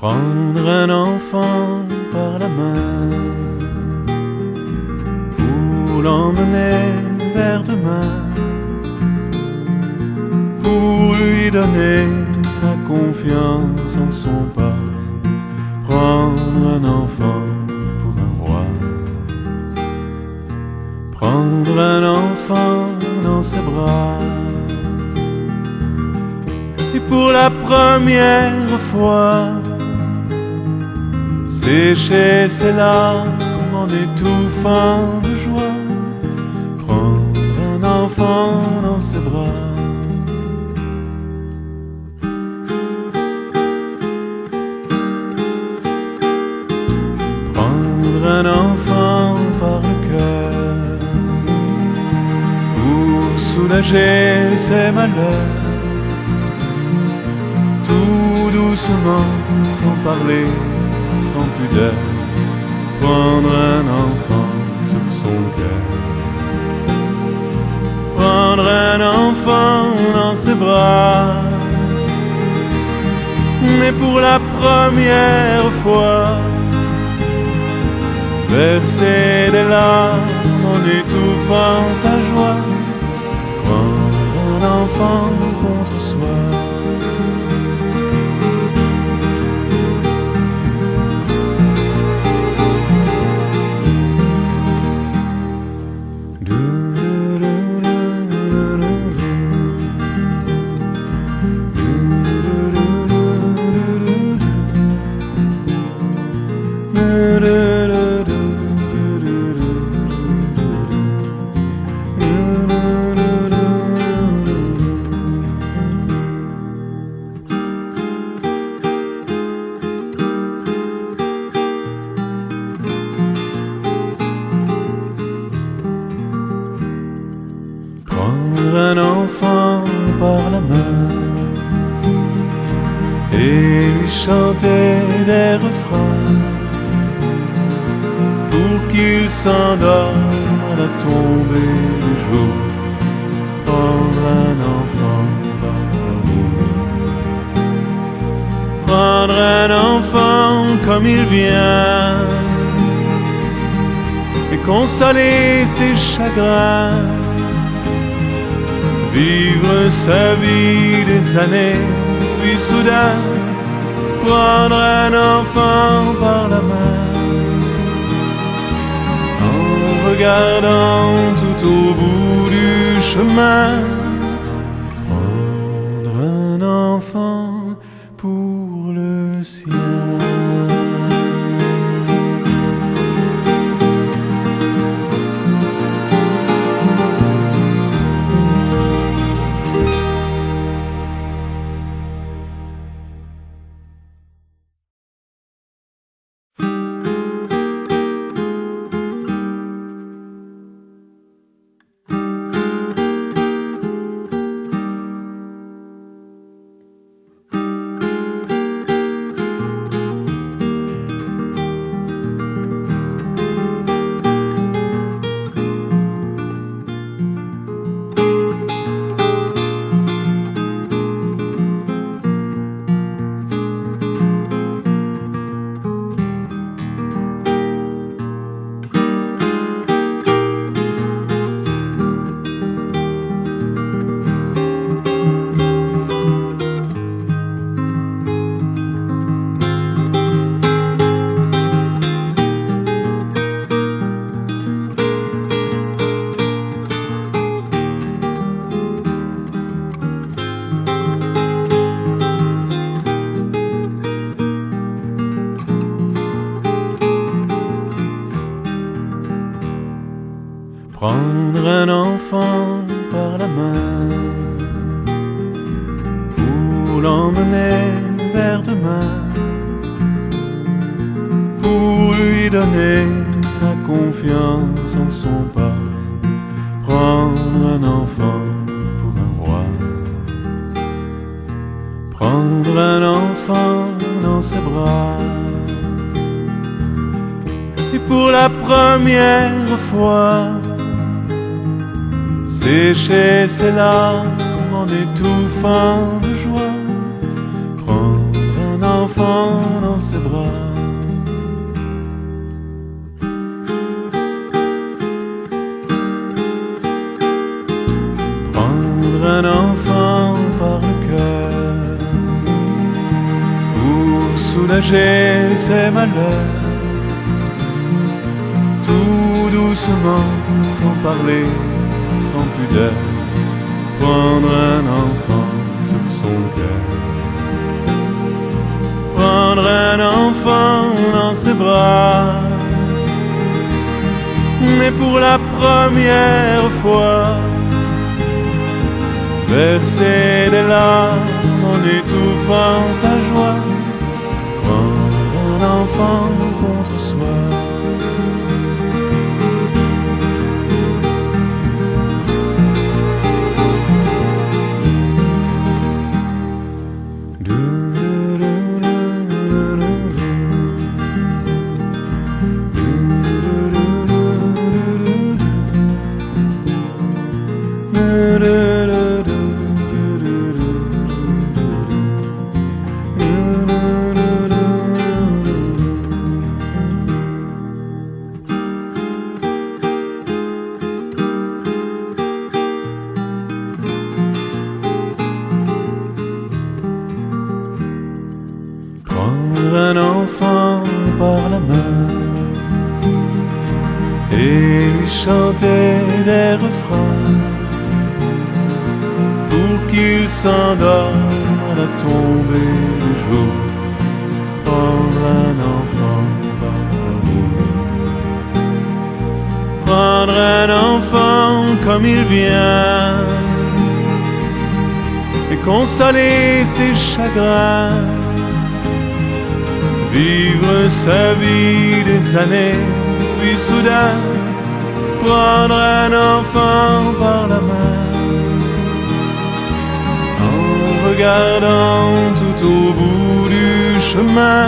Prendre un enfant par la main pour l'emmener vers demain, pour lui donner la confiance en son pas. Prendre un enfant pour un roi, prendre un enfant dans ses bras, et pour la première fois sécher ses larmes en étouffant de joie. Prendre un enfant dans ses bras. Prendre un enfant par le cœur pour soulager ses malheurs, tout doucement, sans parler, sans pudeur. Prendre un enfant sur son cœur, prendre un enfant dans ses bras, mais pour la première fois verser des larmes en étouffant sa joie. Prendre un enfant contre soi. Prendre un enfant par la main et lui chanter des refrains pour qu'il s'endorme à la tombée du jour. Prendre un enfant par l'amour, prendre un enfant comme il vient et consoler ses chagrins. Vivre sa vie des années, puis soudain prendre un enfant par la main, en regardant tout au bout du chemin. Prendre un enfant pour le sien. Prendre un enfant par la main pour l'emmener vers demain, pour lui donner la confiance en son pas. Prendre un enfant pour un roi, prendre un enfant dans ses bras, et pour la première fois sécher ses larmes en étouffant de joie. Prendre un enfant dans ses bras. Prendre un enfant par le cœur pour soulager ses malheurs, tout doucement, sans parler, sans pudeur, prendre un enfant sur son cœur. Prendre un enfant dans ses bras, mais pour la première fois, verser des larmes en étouffant sa joie, prendre un enfant contre soi. Prendre un enfant par la main et lui chanter des refrains pour qu'il s'endorme à la tombée du jour. Prendre un enfant par l'amour. Prendre un enfant comme il vient et consoler ses chagrins. Vivre sa vie des années, puis soudain prendre un enfant par la main, en regardant tout au bout du chemin